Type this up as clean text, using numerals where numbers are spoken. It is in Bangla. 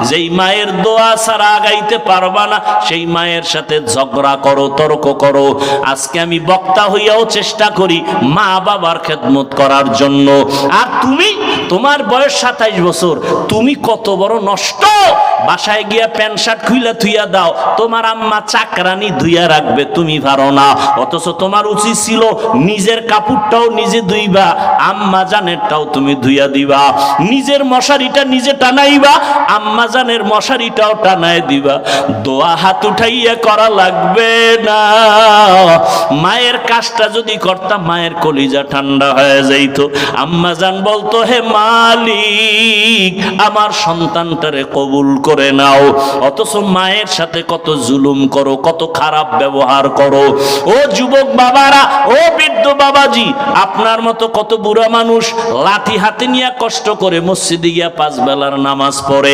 যেই মায়ের দোয়া ছাড়া আগাইতে পারবা না সেই মায়ের সাথে ঝগড়া করো, তর্ক করো। আজকে আমি বক্তা হইয়াও চেষ্টা করি মা বাবার খেদমত করার জন্য। আর তুমি, তোমার বয়স 27 বছর, তুমি কত বড় নষ্ট। বাসায় গিয়া প্যান্ট শার্ট খুইলা থুইয়া দাও, তোমার আম্মা চাকরানি ধুইয়া রাখবে, তুমি পারো না। অথচ তোমার উচিত ছিল নিজের কাপড়টাও নিজে ধুইবা, আম্মা জানেরটাও তুমি ধুইয়া দিবা, নিজের মশারিটা নিজে টানাইবা, আম্মা জানের মশারিটাও টানায় দিবা। দোয়া হাত উঠাইয়া করা লাগবে না। মায়ের কাজটা যদি করতাম মায়ের কলিজা ঠান্ডা হয়ে যাইত। আম্মা জান বলতো, হে মালিক আমার সন্তানটারে কবুল করে নাও। অথচ মায়ের সাথে কত জুলুম করো, কত খারাপ ব্যবহার করো। ও যুবক বাবারা, ও বৃদ্ধ বাবাজি, আপনার মতো কত বুড়া মানুষ লাঠি হাতে নিয়ে কষ্ট করে মসজিদে গিয়া 5 বেলার নামাজ পড়ে।